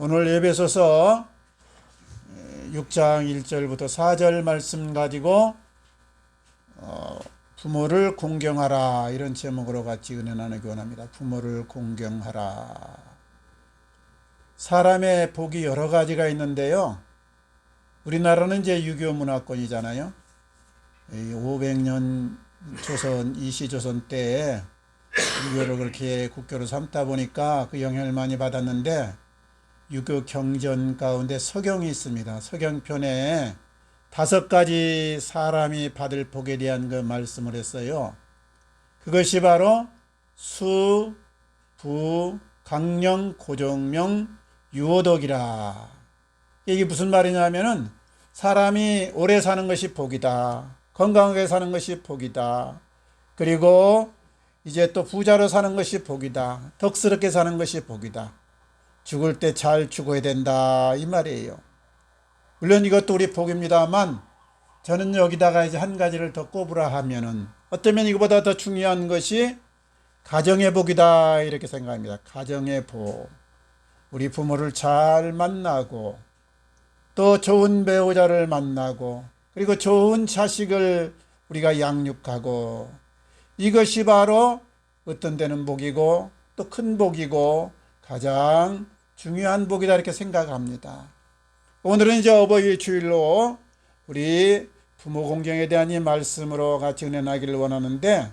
오늘 에베소서 6장 1절부터 4절 말씀 가지고 부모를 공경하라 이런 제목으로 같이 은혜 나누기 원합니다. 부모를 공경하라. 사람의 복이 여러 가지가 있는데요. 우리나라는 이제 유교 문화권이잖아요. 500년 조선 이시조선 때에 유교를 그렇게 국교로 삼다 보니까 그 영향을 많이 받았는데, 유교 경전 가운데 서경이 있습니다. 서경편에 5가지 사람이 받을 복에 대한 그 말씀을 했어요. 그것이 바로 수, 부, 강령, 고종명, 유오덕이라. 이게 무슨 말이냐면은 사람이 오래 사는 것이 복이다. 건강하게 사는 것이 복이다. 그리고 이제 또 부자로 사는 것이 복이다. 덕스럽게 사는 것이 복이다. 죽을 때 잘 죽어야 된다 이 말이에요. 물론 이것도 우리 복입니다만, 저는 여기다가 이제 한 가지를 더 꼽으라 하면은 어쩌면 이거보다 더 중요한 것이 가정의 복이다 이렇게 생각합니다. 가정의 복. 우리 부모를 잘 만나고 또 좋은 배우자를 만나고 그리고 좋은 자식을 우리가 양육하고, 이것이 바로 어떤 데는 복이고 또 큰 복이고 가장 중요한 복이다 이렇게 생각합니다. 오늘은 이제 어버이 주일로 우리 부모 공경에 대한 이 말씀으로 같이 은혜 나기를 원하는데,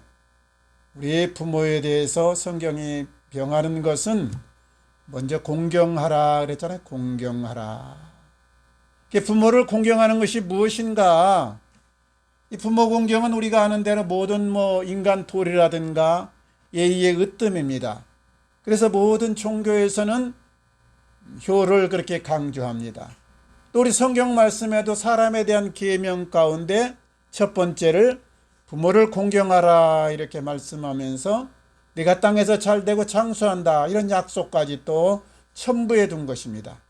우리 부모에 대해서 성경이 명하는 것은 먼저 공경하라 그랬잖아요. 공경하라. 부모를 공경하는 것이 무엇인가? 이 부모 공경은 우리가 아는 대로 모든 인간 도리라든가 예의의 으뜸입니다. 그래서 모든 종교에서는 효를 그렇게 강조합니다. 또 우리 성경 말씀에도 사람에 대한 계명 가운데 첫 번째를 부모를 공경하라 이렇게 말씀하면서 네가 땅에서 잘되고 장수한다 이런 약속까지 또 첨부해 둔 것입니다.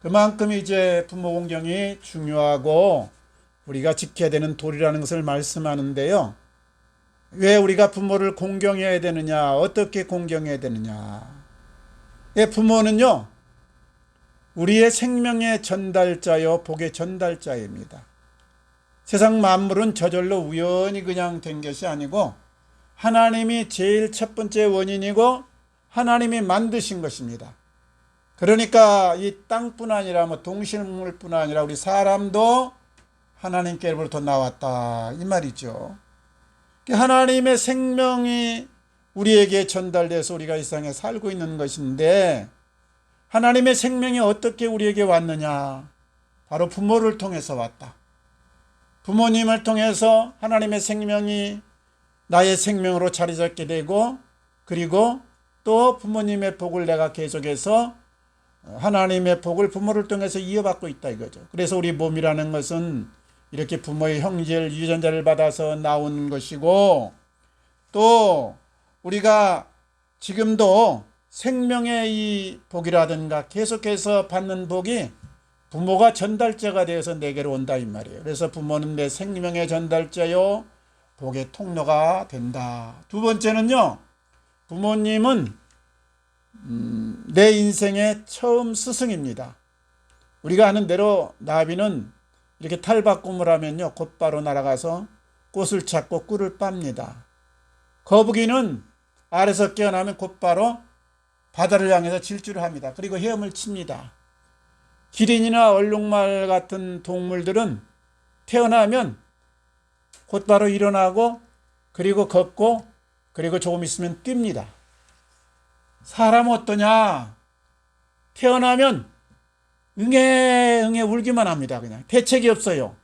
그만큼 이제 부모 공경이 중요하고 우리가 지켜야 되는 도리라는 것을 말씀하는데요. 왜 우리가 부모를 공경해야 되느냐, 어떻게 공경해야 되느냐. 부모는요, 우리의 생명의 전달자요 복의 전달자입니다. 세상 만물은 저절로 우연히 그냥 된 것이 아니고 하나님이 제일 첫 번째 원인이고 하나님이 만드신 것입니다. 그러니까 이 땅뿐 아니라 동식물뿐 아니라 우리 사람도 하나님께로부터 나왔다 이 말이죠. 하나님의 생명이 우리에게 전달돼서 우리가 이 세상에 살고 있는 것인데, 하나님의 생명이 어떻게 우리에게 왔느냐? 바로 부모를 통해서 왔다. 부모님을 통해서 하나님의 생명이 나의 생명으로 자리 잡게 되고, 그리고 또 부모님의 복을 내가 계속해서 하나님의 복을 부모를 통해서 이어받고 있다 이거죠. 그래서 우리 몸이라는 것은 이렇게 부모의 형질, 유전자를 받아서 나온 것이고, 또 우리가 지금도 생명의 이 복이라든가 계속해서 받는 복이 부모가 전달자가 되어서 내게로 온다 이 말이에요. 그래서 부모는 내 생명의 전달자요 복의 통로가 된다. 두 번째는요, 부모님은 내 인생의 처음 스승입니다. 우리가 아는 대로 나비는 이렇게 탈바꿈을 하면요 곧바로 날아가서 꽃을 찾고 꿀을 빱니다. 거북이는 알에서 깨어나면 곧바로 바다를 향해서 질주를 합니다. 그리고 헤엄을 칩니다. 기린이나 얼룩말 같은 동물들은 태어나면 곧바로 일어나고 그리고 걷고 그리고 조금 있으면 뜁니다. 사람은 어떠냐? 태어나면 응애 울기만 합니다. 그냥 대책이 없어요.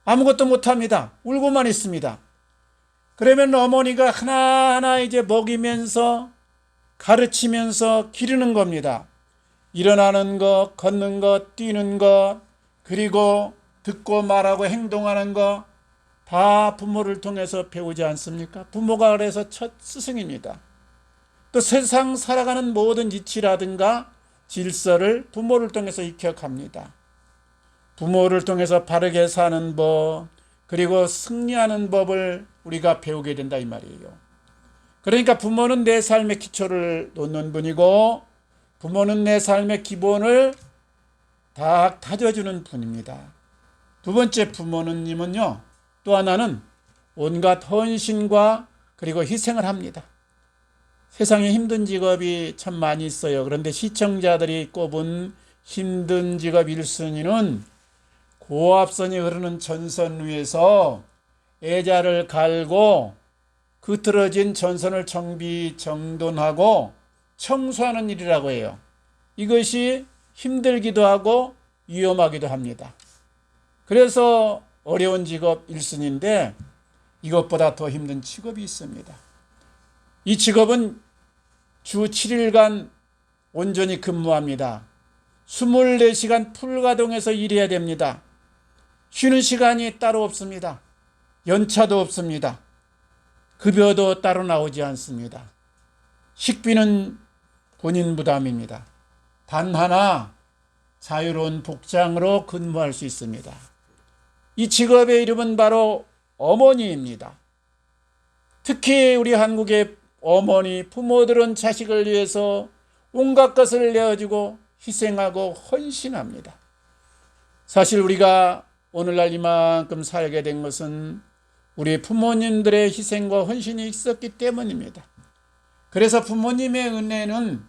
아무것도 못합니다. 울고만 있습니다. 그러면 어머니가 하나하나 이제 먹이면서 가르치면서 기르는 겁니다. 일어나는 것, 걷는 것, 뛰는 것, 그리고 듣고 말하고 행동하는 것 다 부모를 통해서 배우지 않습니까? 부모가 그래서 첫 스승입니다. 또 세상 살아가는 모든 이치라든가 질서를 부모를 통해서 익혀갑니다. 부모를 통해서 바르게 사는 법, 그리고 승리하는 법을 우리가 배우게 된다 이 말이에요. 그러니까 부모는 내 삶의 기초를 놓는 분이고, 부모는 내 삶의 기본을 다 다져주는 분입니다. 두 번째 부모님은요, 또 하나는 온갖 헌신과 그리고 희생을 합니다. 세상에 힘든 직업이 참 많이 있어요. 그런데 시청자들이 꼽은 힘든 직업 1순위는 고압선이 흐르는 전선 위에서 애자를 갈고 흐트러진 전선을 정돈하고 청소하는 일이라고 해요. 이것이 힘들기도 하고 위험하기도 합니다. 그래서 어려운 직업 1순위인데 이것보다 더 힘든 직업이 있습니다. 이 직업은 주 7일간 온전히 근무합니다. 24시간 풀가동해서 일해야 됩니다. 쉬는 시간이 따로 없습니다. 연차도 없습니다. 급여도 따로 나오지 않습니다. 식비는 본인 부담입니다. 단 하나 자유로운 복장으로 근무할 수 있습니다. 이 직업의 이름은 바로 어머니입니다. 특히 우리 한국의 어머니, 부모들은 자식을 위해서 온갖 것을 내어주고 희생하고 헌신합니다. 사실 우리가 오늘날 이만큼 살게 된 것은 우리 부모님들의 희생과 헌신이 있었기 때문입니다. 그래서 부모님의 은혜는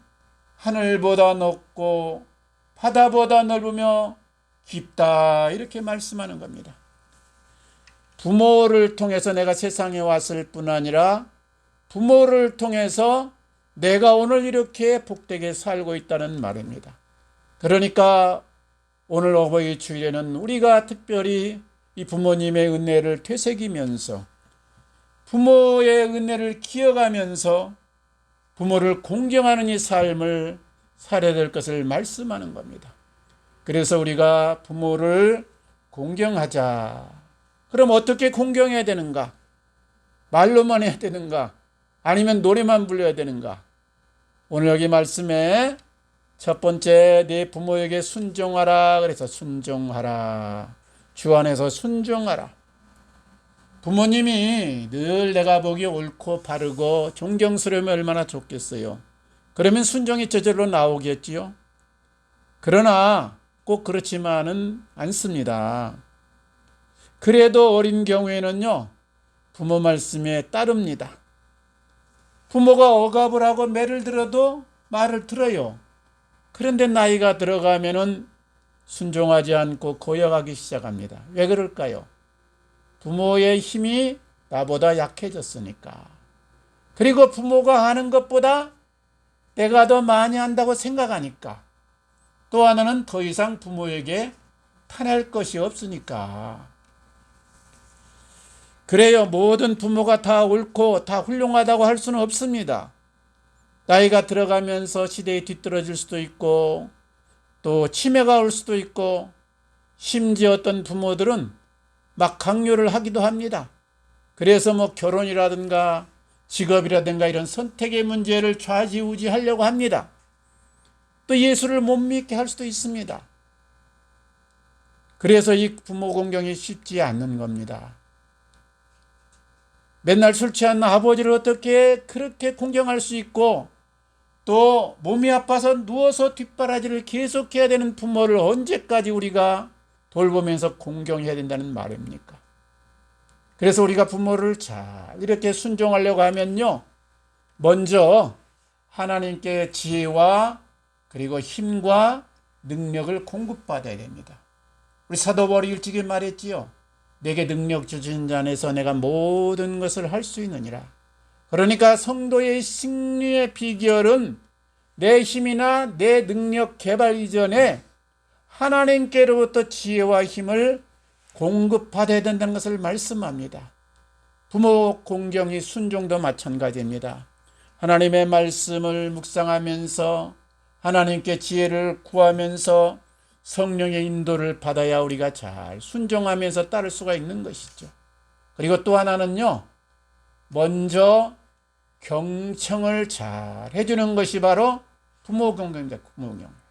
하늘보다 높고 바다보다 넓으며 깊다, 이렇게 말씀하는 겁니다. 부모를 통해서 내가 세상에 왔을 뿐 아니라 부모를 통해서 내가 오늘 이렇게 복되게 살고 있다는 말입니다. 그러니까 오늘 어버이 주일에는 우리가 특별히 이 부모님의 은혜를 되새기면서 부모의 은혜를 기억하면서 부모를 공경하는 이 삶을 살아야 될 것을 말씀하는 겁니다. 그래서 우리가 부모를 공경하자. 그럼 어떻게 공경해야 되는가? 말로만 해야 되는가? 아니면 노래만 불러야 되는가? 오늘 여기 말씀에 첫 번째, 내 부모에게 순종하라. 그래서 순종하라. 주 안에서 순종하라. 부모님이 늘 내가 보기 옳고 바르고 존경스러우면 얼마나 좋겠어요. 그러면 순종이 저절로 나오겠지요. 그러나 꼭 그렇지만은 않습니다. 그래도 어린 경우에는요, 부모 말씀에 따릅니다. 부모가 억압을 하고 매를 들어도 말을 들어요. 그런데 나이가 들어가면은 순종하지 않고 고역하기 시작합니다. 왜 그럴까요? 부모의 힘이 나보다 약해졌으니까. 그리고 부모가 하는 것보다 내가 더 많이 한다고 생각하니까. 또 하나는 더 이상 부모에게 탄할 것이 없으니까. 그래요. 모든 부모가 다 옳고 다 훌륭하다고 할 수는 없습니다. 나이가 들어가면서 시대에 뒤떨어질 수도 있고 또 치매가 올 수도 있고 심지어 어떤 부모들은 막 강요를 하기도 합니다. 그래서 결혼이라든가 직업이라든가 이런 선택의 문제를 좌지우지하려고 합니다. 또 예수를 못 믿게 할 수도 있습니다. 그래서 이 부모 공경이 쉽지 않는 겁니다. 맨날 술 취한 아버지를 어떻게 그렇게 공경할 수 있고 또 몸이 아파서 누워서 뒷바라지를 계속해야 되는 부모를 언제까지 우리가 돌보면서 공경해야 된다는 말입니까? 그래서 우리가 부모를 잘 이렇게 순종하려고 하면요, 먼저 하나님께 지혜와 그리고 힘과 능력을 공급받아야 됩니다. 우리 사도 바울이 일찍이 말했지요. 내게 능력 주신 자 안에서 내가 모든 것을 할 수 있느니라. 그러니까 성도의 승리의 비결은 내 힘이나 내 능력 개발 이전에 하나님께로부터 지혜와 힘을 공급받아야 된다는 것을 말씀합니다. 부모 공경이 순종도 마찬가지입니다. 하나님의 말씀을 묵상하면서 하나님께 지혜를 구하면서 성령의 인도를 받아야 우리가 잘 순종하면서 따를 수가 있는 것이죠. 그리고 또 하나는요, 먼저 경청을 잘 해주는 것이 바로 부모 공경입니다.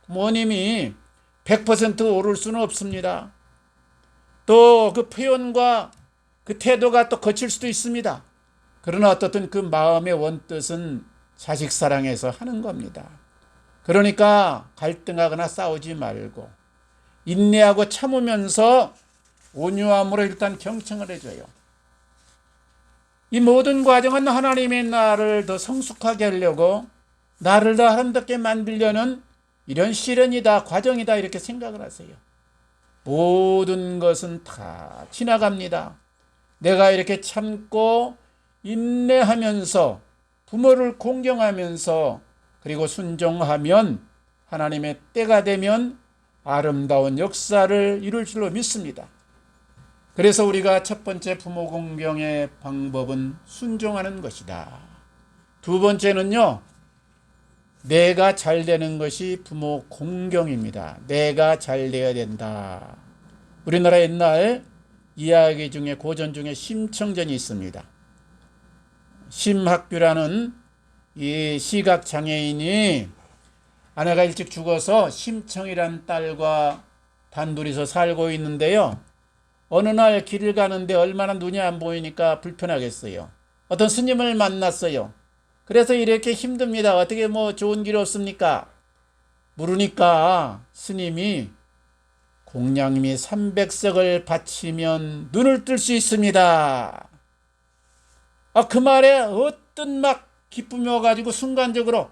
부모님이 100% 옳을 수는 없습니다. 또 그 표현과 그 태도가 또 거칠 수도 있습니다. 그러나 어떻든 그 마음의 원뜻은 자식 사랑해서 하는 겁니다. 그러니까 갈등하거나 싸우지 말고 인내하고 참으면서 온유함으로 일단 경청을 해줘요. 이 모든 과정은 하나님의 나를 더 성숙하게 하려고 나를 더 아름답게 만들려는 이런 시련이다, 과정이다 이렇게 생각을 하세요. 모든 것은 다 지나갑니다. 내가 이렇게 참고 인내하면서 부모를 공경하면서 그리고 순종하면 하나님의 때가 되면 아름다운 역사를 이룰 줄로 믿습니다. 그래서 우리가 첫 번째 부모 공경의 방법은 순종하는 것이다. 두 번째는요, 내가 잘 되는 것이 부모 공경입니다. 내가 잘 돼야 된다. 우리나라 옛날 이야기 중에 고전 중에 심청전이 있습니다. 심학규라는 이 시각장애인이 아내가 일찍 죽어서 심청이란 딸과 단둘이서 살고 있는데요. 어느 날 길을 가는데 얼마나 눈이 안 보이니까 불편하겠어요. 어떤 스님을 만났어요. 그래서 이렇게 힘듭니다. 어떻게 좋은 길 없습니까? 물으니까 스님이 공양미 300석을 바치면 눈을 뜰 수 있습니다. 그 말에 어떤 막 기쁨이 와가지고 순간적으로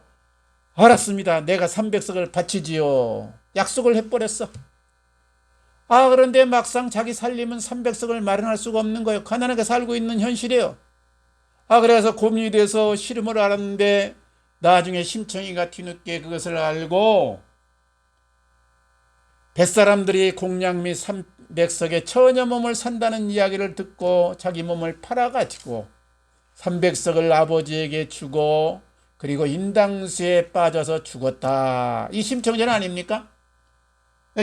알았습니다. 내가 300석을 바치지요. 약속을 해버렸어. 그런데 막상 자기 살림은 300석을 마련할 수가 없는 거예요. 가난하게 살고 있는 현실이에요. 그래서 고민이 돼서 시름을 알았는데 나중에 심청이가 뒤늦게 그것을 알고 뱃사람들이 공양미 300석에 처녀 몸을 산다는 이야기를 듣고 자기 몸을 팔아가지고 300석을 아버지에게 주고 그리고 인당수에 빠져서 죽었다. 이 심청전 아닙니까?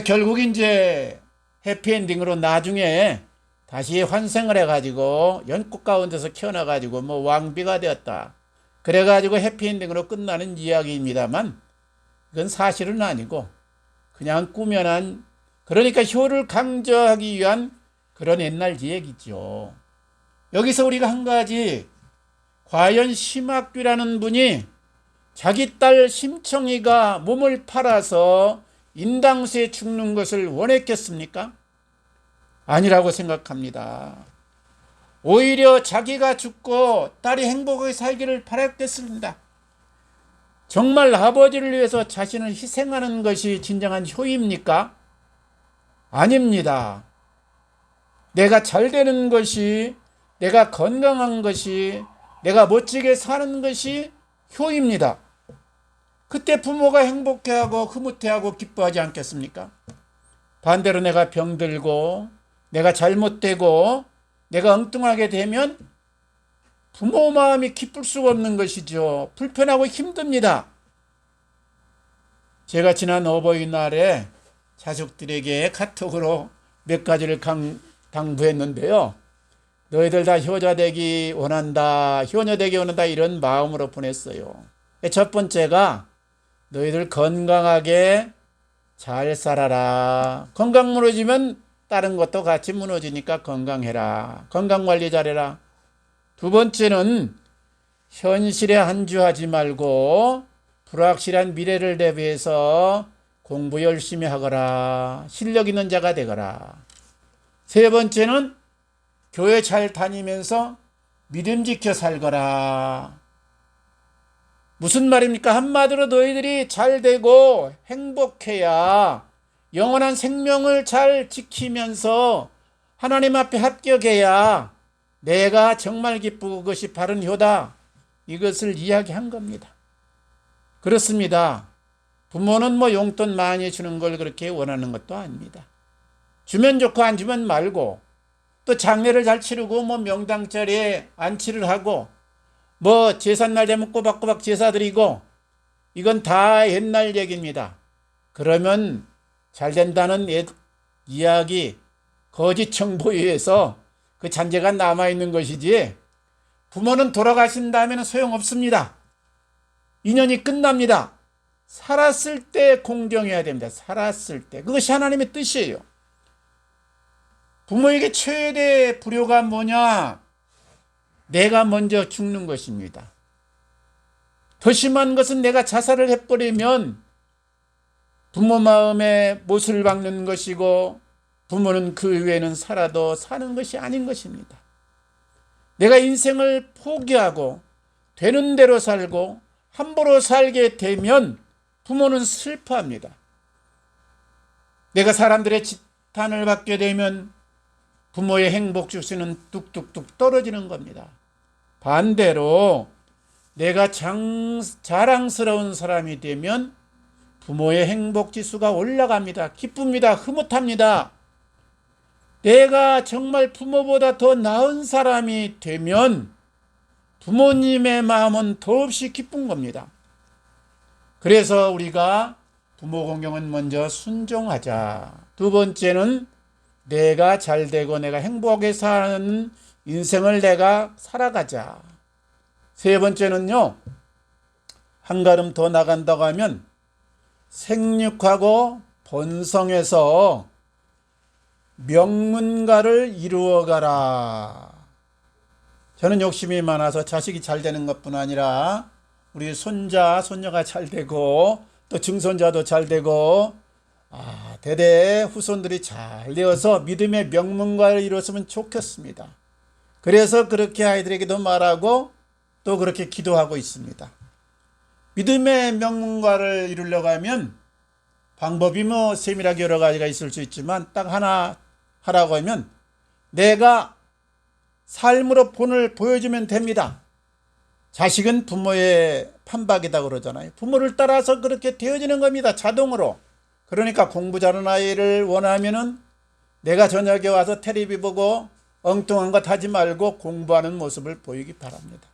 결국 이제 해피엔딩으로 나중에 다시 환생을 해가지고 연꽃 가운데서 키어나가지고 왕비가 되었다. 그래가지고 해피엔딩으로 끝나는 이야기입니다만 이건 사실은 아니고 그냥 꾸며난, 그러니까 효를 강조하기 위한 그런 옛날 얘기죠. 여기서 우리가 한 가지, 과연 심학규라는 분이 자기 딸 심청이가 몸을 팔아서 인당수에 죽는 것을 원했겠습니까? 아니라고 생각합니다. 오히려 자기가 죽고 딸이 행복하게 살기를 바랐겠습니다. 정말 아버지를 위해서 자신을 희생하는 것이 진정한 효입니까? 아닙니다. 내가 잘 되는 것이, 내가 건강한 것이, 내가 멋지게 사는 것이 효입니다. 그때 부모가 행복해하고 흐뭇해하고 기뻐하지 않겠습니까? 반대로 내가 병들고 내가 잘못되고 내가 엉뚱하게 되면 부모 마음이 기쁠 수가 없는 것이죠. 불편하고 힘듭니다. 제가 지난 어버이날에 자식들에게 카톡으로 몇 가지를 당부했는데요. 너희들 다 효자 되기 원한다, 효녀 되기 원한다, 이런 마음으로 보냈어요. 첫 번째가 너희들 건강하게 잘 살아라. 건강 무너지면 다른 것도 같이 무너지니까 건강해라. 건강관리 잘해라. 두 번째는 현실에 안주하지 말고 불확실한 미래를 대비해서 공부 열심히 하거라. 실력 있는 자가 되거라. 세 번째는 교회 잘 다니면서 믿음 지켜 살거라. 무슨 말입니까? 한마디로 너희들이 잘 되고 행복해야, 영원한 생명을 잘 지키면서 하나님 앞에 합격해야 내가 정말 기쁘고 그것이 바른 효다. 이것을 이야기한 겁니다. 그렇습니다. 부모는 용돈 많이 주는 걸 그렇게 원하는 것도 아닙니다. 주면 좋고 안 주면 말고, 또 장례를 잘 치르고 명당 자리에 안치를 하고 제삿날 되면 꼬박꼬박 제사 드리고, 이건 다 옛날 얘기입니다. 그러면 잘 된다는 이야기, 거짓 정보에 의해서 그 잔재가 남아있는 것이지, 부모는 돌아가신 다음에는 소용없습니다. 인연이 끝납니다. 살았을 때 공경해야 됩니다. 살았을 때. 그것이 하나님의 뜻이에요. 부모에게 최대 불효가 뭐냐? 내가 먼저 죽는 것입니다. 더 심한 것은 내가 자살을 해버리면 부모 마음에 못을 박는 것이고 부모는 그 외에는 살아도 사는 것이 아닌 것입니다. 내가 인생을 포기하고 되는 대로 살고 함부로 살게 되면 부모는 슬퍼합니다. 내가 사람들의 지탄을 받게 되면 부모의 행복 지수는 뚝뚝뚝 떨어지는 겁니다. 반대로 내가 자랑스러운 사람이 되면 부모의 행복 지수가 올라갑니다. 기쁩니다. 흐뭇합니다. 내가 정말 부모보다 더 나은 사람이 되면 부모님의 마음은 더없이 기쁜 겁니다. 그래서 우리가 부모 공경은 먼저 순종하자. 두 번째는 내가 잘되고 내가 행복하게 사는 인생을 내가 살아가자. 세 번째는요, 한 걸음 더 나간다고 하면 생육하고 번성해서 명문가를 이루어가라. 저는 욕심이 많아서 자식이 잘 되는 것뿐 아니라 우리 손자, 손녀가 잘 되고 또 증손자도 잘 되고 대대 후손들이 잘 되어서 믿음의 명문가를 이루었으면 좋겠습니다. 그래서 그렇게 아이들에게도 말하고 또 그렇게 기도하고 있습니다. 믿음의 명문가를 이루려고 하면 방법이 세밀하게 여러 가지가 있을 수 있지만 딱 하나 하라고 하면 내가 삶으로 본을 보여주면 됩니다. 자식은 부모의 판박이다 그러잖아요. 부모를 따라서 그렇게 되어지는 겁니다. 자동으로. 그러니까 공부 잘하는 아이를 원하면은 내가 저녁에 와서 텔레비 보고 엉뚱한 것 하지 말고 공부하는 모습을 보이기 바랍니다.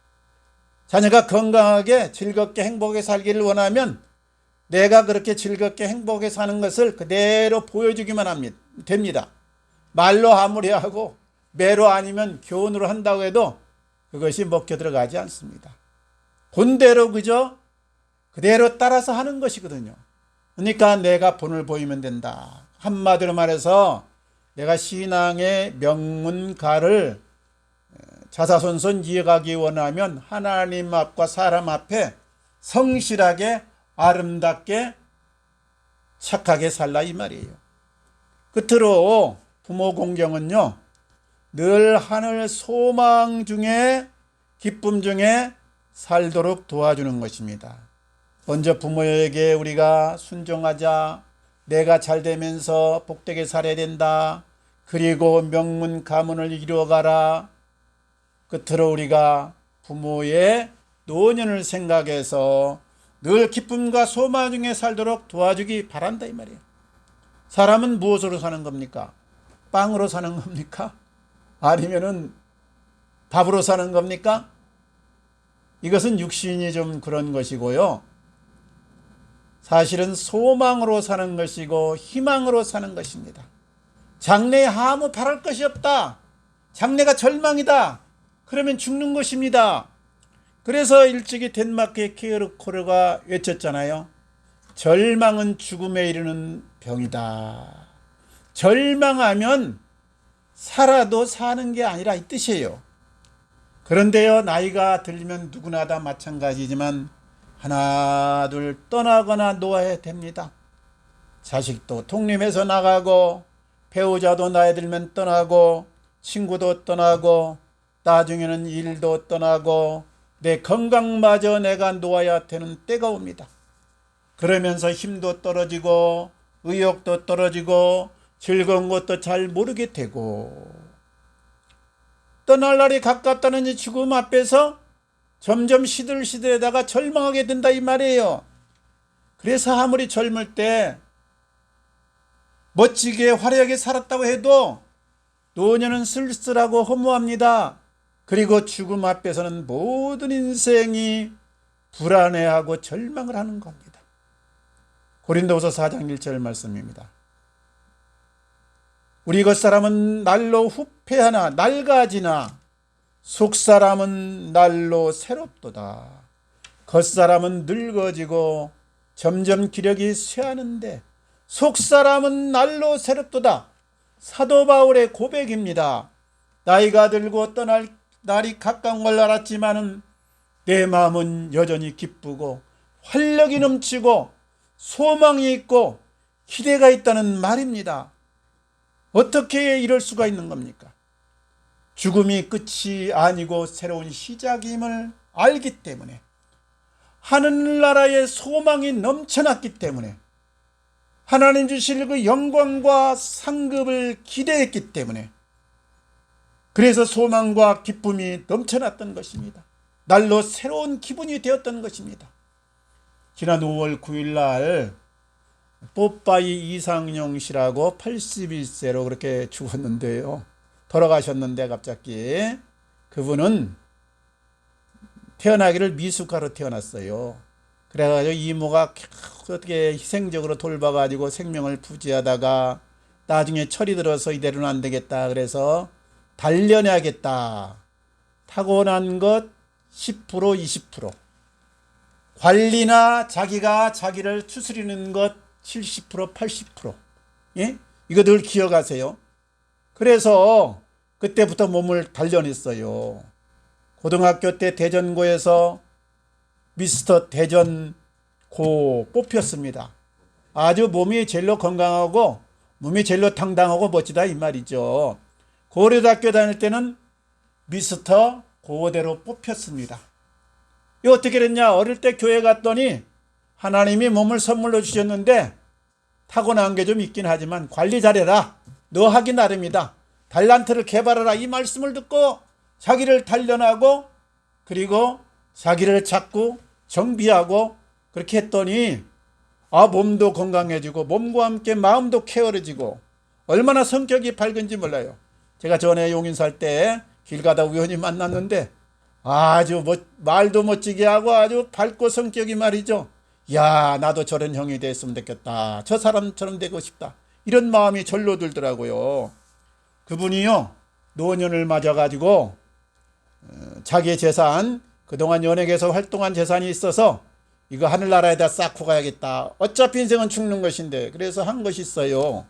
자녀가 건강하게 즐겁게 행복하게 살기를 원하면 내가 그렇게 즐겁게 행복하게 사는 것을 그대로 보여주기만 됩니다. 말로 아무리 하고 매로 아니면 교훈으로 한다고 해도 그것이 먹혀 들어가지 않습니다. 본대로 그대로 따라서 하는 것이거든요. 그러니까 내가 본을 보이면 된다. 한마디로 말해서 내가 신앙의 명문가를 자사손손 이어가기 원하면 하나님 앞과 사람 앞에 성실하게 아름답게 착하게 살라 이 말이에요. 끝으로 부모 공경은요, 늘 하늘 소망 중에 기쁨 중에 살도록 도와주는 것입니다. 먼저 부모에게 우리가 순종하자. 내가 잘 되면서 복되게 살아야 된다. 그리고 명문 가문을 이루어가라. 끝으로 우리가 부모의 노년을 생각해서 늘 기쁨과 소망 중에 살도록 도와주기 바란다 이 말이에요. 사람은 무엇으로 사는 겁니까? 빵으로 사는 겁니까? 아니면은 밥으로 사는 겁니까? 이것은 육신이 좀 그런 것이고요. 사실은 소망으로 사는 것이고 희망으로 사는 것입니다. 장래에 아무 바랄 것이 없다. 장래가 절망이다. 그러면 죽는 것입니다. 그래서 일찍이 덴마크의 케르케고르가 외쳤잖아요. 절망은 죽음에 이르는 병이다. 절망하면 살아도 사는 게 아니라 이 뜻이에요. 그런데요, 나이가 들면 누구나 다 마찬가지지만 하나 둘 떠나거나 놓아야 됩니다. 자식도 독립해서 나가고 배우자도 나이 들면 떠나고 친구도 떠나고 나중에는 일도 떠나고 내 건강마저 내가 놓아야 되는 때가 옵니다. 그러면서 힘도 떨어지고 의욕도 떨어지고 즐거운 것도 잘 모르게 되고 떠날 날이 가깝다는 이 죽음 앞에서 점점 시들시들하다가 절망하게 된다 이 말이에요. 그래서 아무리 젊을 때 멋지게 화려하게 살았다고 해도 노년은 쓸쓸하고 허무합니다. 그리고 죽음 앞에서는 모든 인생이 불안해하고 절망을 하는 겁니다. 고린도후서 4장 1절 말씀입니다. 우리 겉사람은 날로 후패하나 낡아지나 속사람은 날로 새롭도다. 겉사람은 늙어지고 점점 기력이 쇠하는데 속사람은 날로 새롭도다. 사도 바울의 고백입니다. 나이가 들고 떠날 날이 가까운 걸 알았지만은 내 마음은 여전히 기쁘고 활력이 넘치고 소망이 있고 기대가 있다는 말입니다. 어떻게 이럴 수가 있는 겁니까? 죽음이 끝이 아니고 새로운 시작임을 알기 때문에, 하늘나라의 소망이 넘쳐났기 때문에, 하나님 주실 그 영광과 상급을 기대했기 때문에, 그래서 소망과 기쁨이 넘쳐났던 것입니다. 날로 새로운 기분이 되었던 것입니다. 지난 5월 9일 날 뽀빠이 이상용 씨라고 81세로 그렇게 죽었는데요. 돌아가셨는데 갑자기 그분은 태어나기를 미숙아로 태어났어요. 그래가지고 이모가 어떻게 희생적으로 돌봐가지고 생명을 부지하다가 나중에 철이 들어서 이대로는 안 되겠다. 그래서 단련해야겠다. 타고난 것 10%, 20%. 관리나 자기가 자기를 추스리는 것 70%, 80%. 예? 이거 늘 기억하세요. 그래서 그때부터 몸을 단련했어요. 고등학교 때 대전고에서 미스터 대전고 뽑혔습니다. 아주 몸이 제일로 건강하고 몸이 제일로 당당하고 멋지다 이 말이죠. 고려대학교 다닐 때는 미스터 고대로 뽑혔습니다. 이거 어떻게 됐냐? 어릴 때 교회 갔더니 하나님이 몸을 선물로 주셨는데 타고난 게 좀 있긴 하지만 관리 잘해라. 너 하기 나름이다. 달란트를 개발하라. 이 말씀을 듣고 자기를 단련하고 그리고 자기를 자꾸 정비하고 그렇게 했더니 몸도 건강해지고 몸과 함께 마음도 쾌활해지고 얼마나 성격이 밝은지 몰라요. 제가 전에 용인살 때 길 가다 우연히 만났는데 아주 말도 멋지게 하고 아주 밝고 성격이 말이죠. 야, 나도 저런 형이 됐으면 좋겠다. 저 사람처럼 되고 싶다. 이런 마음이 절로 들더라고요. 그분이요, 노년을 맞아가지고 자기의 재산, 그동안 연예계에서 활동한 재산이 있어서 이거 하늘나라에다 쌓고 가야겠다. 어차피 인생은 죽는 것인데 그래서 한 것이 있어요.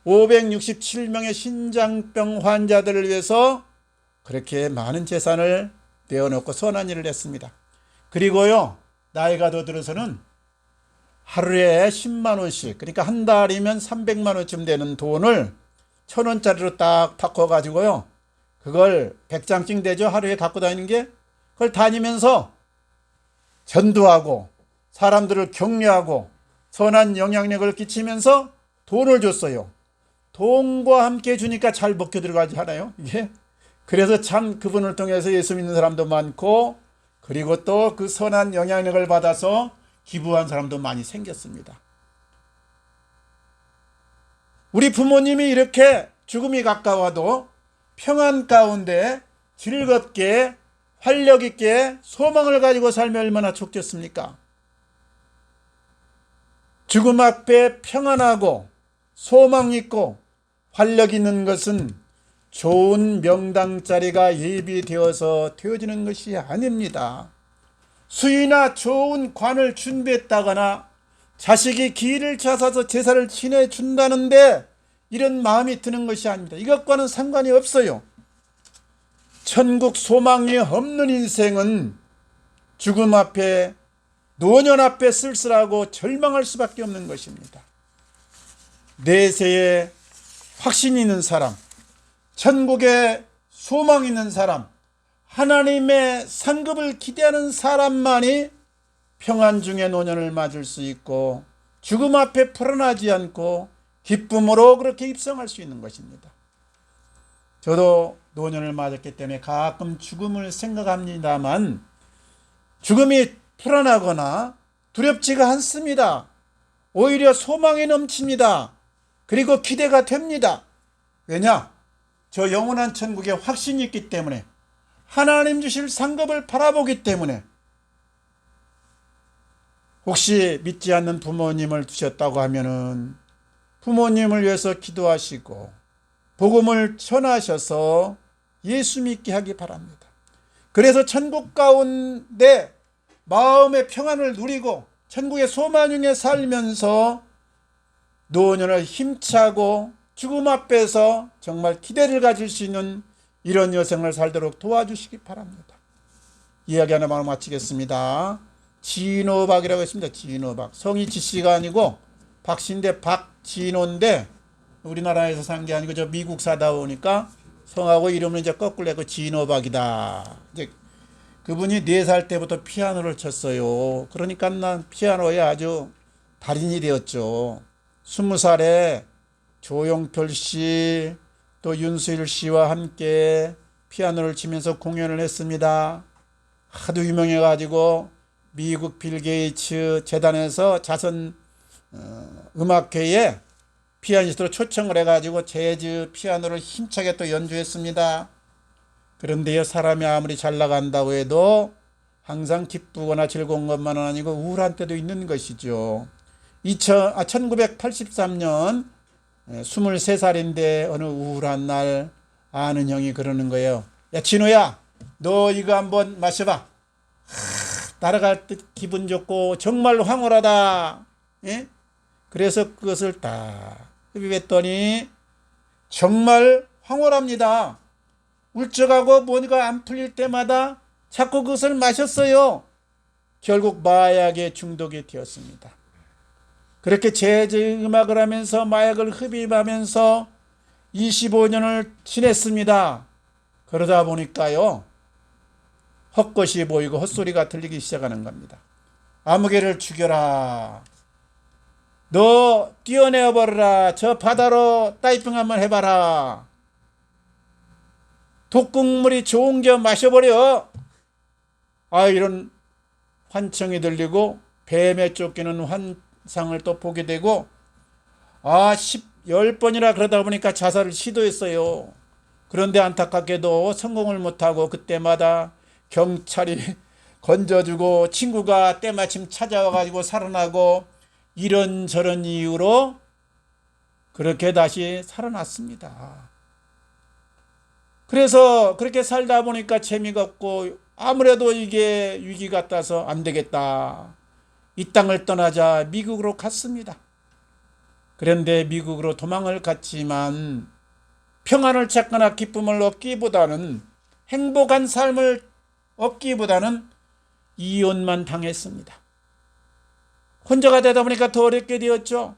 567명의 신장병 환자들을 위해서 그렇게 많은 재산을 내어놓고 선한 일을 했습니다. 그리고요, 나이가 더 들어서는 하루에 10만 원씩, 그러니까 한 달이면 300만 원쯤 되는 돈을 1,000원짜리로 딱 바꿔가지고요, 그걸 100장씩 되죠. 하루에 갖고 다니는 게. 그걸 다니면서 전도하고 사람들을 격려하고 선한 영향력을 끼치면서 돈을 줬어요. 돈과 함께 주니까 잘 먹혀 들어가지 않아요? 이게. 그래서 참 그분을 통해서 예수 믿는 사람도 많고 그리고 또 그 선한 영향력을 받아서 기부한 사람도 많이 생겼습니다. 우리 부모님이 이렇게 죽음이 가까워도 평안 가운데 즐겁게 활력 있게 소망을 가지고 살면 얼마나 좋겠습니까? 죽음 앞에 평안하고 소망 있고 활력 있는 것은 좋은 명당 자리가 예비되어서 되어지는 것이 아닙니다. 수의나 좋은 관을 준비했다거나 자식이 기를 찾아서 제사를 지내준다는데 이런 마음이 드는 것이 아닙니다. 이것과는 상관이 없어요. 천국 소망이 없는 인생은 죽음 앞에 노년 앞에 쓸쓸하고 절망할 수밖에 없는 것입니다. 내세에 확신 있는 사람, 천국에 소망 있는 사람, 하나님의 상급을 기대하는 사람만이 평안 중에 노년을 맞을 수 있고 죽음 앞에 불안하지 않고 기쁨으로 그렇게 입성할 수 있는 것입니다. 저도 노년을 맞았기 때문에 가끔 죽음을 생각합니다만 죽음이 불안하거나 두렵지가 않습니다. 오히려 소망이 넘칩니다. 그리고 기대가 됩니다. 왜냐? 저 영원한 천국에 확신이 있기 때문에 하나님 주실 상급을 바라보기 때문에. 혹시 믿지 않는 부모님을 두셨다고 하면은 부모님을 위해서 기도하시고 복음을 전하셔서 예수 믿게 하기 바랍니다. 그래서 천국 가운데 마음의 평안을 누리고 천국의 소망 중에 살면서 노년을 힘차고 죽음 앞에서 정말 기대를 가질 수 있는 이런 여생을 살도록 도와주시기 바랍니다. 이야기 하나만 마치겠습니다. 진호박이라고 했습니다. 진호박. 성이 지씨가 아니고 박씨인데 박진호인데 우리나라에서 산 게 아니고 저 미국 사다 보니까 성하고 이름은 이제 거꾸로 해서 진호박이다. 이제 그분이 4살 때부터 피아노를 쳤어요. 그러니까 난 피아노에 아주 달인이 되었죠. 20살에 조용필 씨, 또 윤수일 씨와 함께 피아노를 치면서 공연을 했습니다. 하도 유명해가지고 미국 빌 게이츠 재단에서 자선 음악회에 피아니스트로 초청을 해가지고 재즈 피아노를 힘차게 또 연주했습니다. 그런데요, 사람이 아무리 잘 나간다고 해도 항상 기쁘거나 즐거운 것만은 아니고 우울한 때도 있는 것이죠. 1983년 23살인데 어느 우울한 날 아는 형이 그러는 거예요. 야, 진호야, 너 이거 한번 마셔봐. 날아갈 듯 기분 좋고 정말 황홀하다. 예? 그래서 그것을 딱 흡입했더니 정말 황홀합니다. 울적하고 뭔가 안 풀릴 때마다 자꾸 그것을 마셨어요. 결국 마약에 중독이 되었습니다. 그렇게 재즈 음악을 하면서 마약을 흡입하면서 25년을 지냈습니다. 그러다 보니까요, 헛것이 보이고 헛소리가 들리기 시작하는 겁니다. 아무개를 죽여라. 너 뛰어내어버려라. 저 바다로 다이빙 한번 해봐라. 독극물이 좋은 게 마셔버려. 이런 환청이 들리고 뱀에 쫓기는 환상을 또 보게 되고 10번이나 그러다 보니까 자살을 시도했어요. 그런데 안타깝게도 성공을 못하고 그때마다 경찰이 건져주고 친구가 때마침 찾아와가지고 살아나고 이런저런 이유로 그렇게 다시 살아났습니다. 그래서 그렇게 살다 보니까 재미가 없고 아무래도 이게 위기 같아서 안 되겠다. 이 땅을 떠나자 미국으로 갔습니다. 그런데 미국으로 도망을 갔지만 평안을 찾거나 기쁨을 얻기보다는 행복한 삶을 얻기보다는 이혼만 당했습니다. 혼자가 되다 보니까 더 어렵게 되었죠.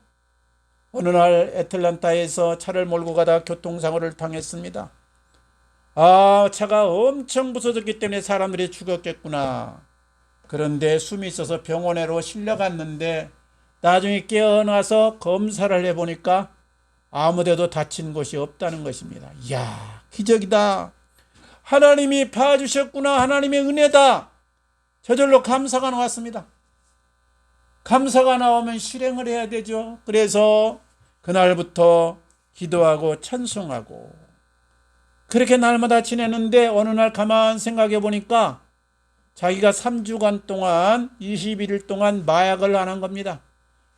어느 날 애틀랜타에서 차를 몰고 가다 교통사고를 당했습니다. 차가 엄청 부서졌기 때문에 사람들이 죽었겠구나. 그런데 숨이 있어서 병원으로 실려갔는데 나중에 깨어나서 검사를 해보니까 아무데도 다친 곳이 없다는 것입니다. 이야, 기적이다. 하나님이 봐주셨구나. 하나님의 은혜다. 저절로 감사가 나왔습니다. 감사가 나오면 실행을 해야 되죠. 그래서 그날부터 기도하고 찬송하고 그렇게 날마다 지내는데 어느 날 가만 생각해 보니까 자기가 3주간 동안 21일 동안 마약을 안 한 겁니다.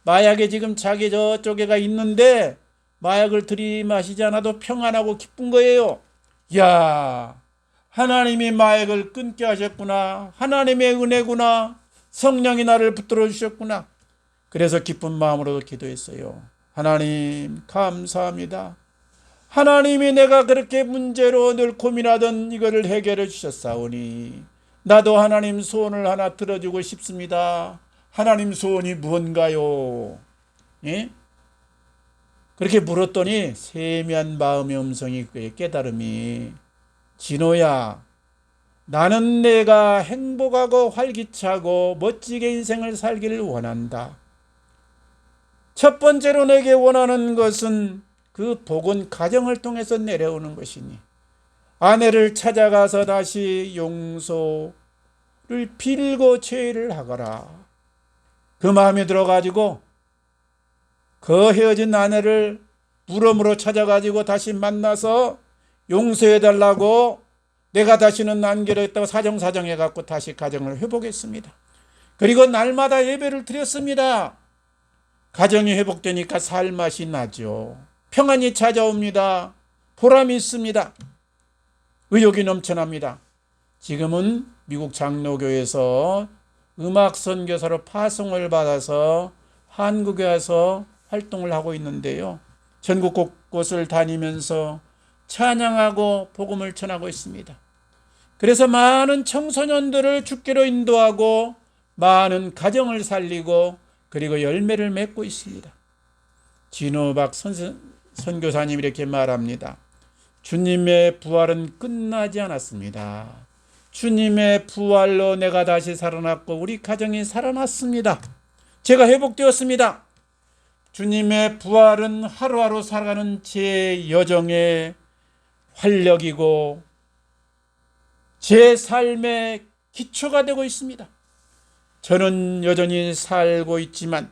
마약에 지금 자기 저쪽에가 있는데 마약을 들이마시지 않아도 평안하고 기쁜 거예요. 이야, 하나님이 마약을 끊게 하셨구나. 하나님의 은혜구나. 성령이 나를 붙들어 주셨구나. 그래서 기쁜 마음으로 기도했어요. 하나님 감사합니다. 하나님이 내가 그렇게 문제로 늘 고민하던 이거를 해결해 주셨사오니 나도 하나님 소원을 하나 들어주고 싶습니다. 하나님 소원이 무언가요? 예? 그렇게 물었더니 세미한 마음의 음성이 그의 깨달음이 진호야, 나는 내가 행복하고 활기차고 멋지게 인생을 살기를 원한다. 첫 번째로 내게 원하는 것은 그 복은 가정을 통해서 내려오는 것이니 아내를 찾아가서 다시 용서를 빌고 죄를 하거라. 그 마음에 들어가지고 그 헤어진 아내를 물음으로 찾아가지고 다시 만나서 용서해달라고 내가 다시는 안 그랬다고 사정사정해갖고 다시 가정을 회복했습니다. 그리고 날마다 예배를 드렸습니다. 가정이 회복되니까 살맛이 나죠. 평안이 찾아옵니다. 보람이 있습니다. 의욕이 넘쳐납니다. 지금은 미국 장로교에서 음악 선교사로 파송을 받아서 한국에 와서 활동을 하고 있는데요. 전국 곳곳을 다니면서 찬양하고 복음을 전하고 있습니다. 그래서 많은 청소년들을 주께로 인도하고 많은 가정을 살리고 그리고 열매를 맺고 있습니다. 진호박 선교사님 이렇게 말합니다. 주님의 부활은 끝나지 않았습니다. 주님의 부활로 내가 다시 살아났고 우리 가정이 살아났습니다. 제가 회복되었습니다. 주님의 부활은 하루하루 살아가는 제 여정의 활력이고 제 삶의 기초가 되고 있습니다. 저는 여전히 살고 있지만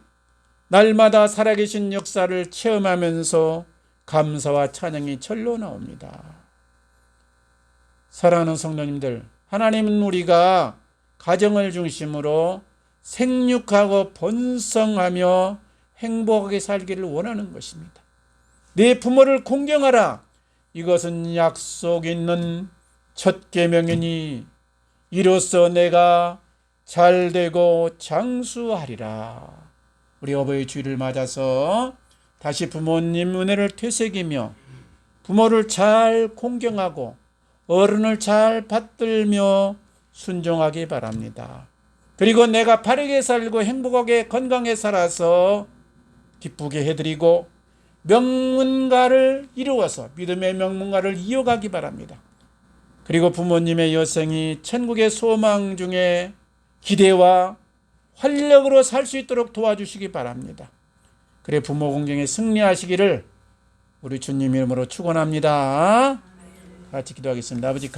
날마다 살아계신 역사를 체험하면서 감사와 찬양이 절로 나옵니다. 사랑하는 성도님들, 하나님은 우리가 가정을 중심으로 생육하고 번성하며 행복하게 살기를 원하는 것입니다. 네 부모를 공경하라. 이것은 약속 있는 첫 계명이니 이로써 내가 잘되고 장수하리라. 우리 어버이 주일을 맞아서 다시 부모님 은혜를 되새기며 부모를 잘 공경하고 어른을 잘 받들며 순종하기 바랍니다. 그리고 내가 바르게 살고 행복하게 건강에 살아서 기쁘게 해드리고 명문가를 이루어서 믿음의 명문가를 이어가기 바랍니다. 그리고 부모님의 여생이 천국의 소망 중에 기대와 활력으로 살 수 있도록 도와주시기 바랍니다. 그래 부모 공경에 승리하시기를 우리 주님 이름으로 축원합니다. 같이 기도하겠습니다. 아버지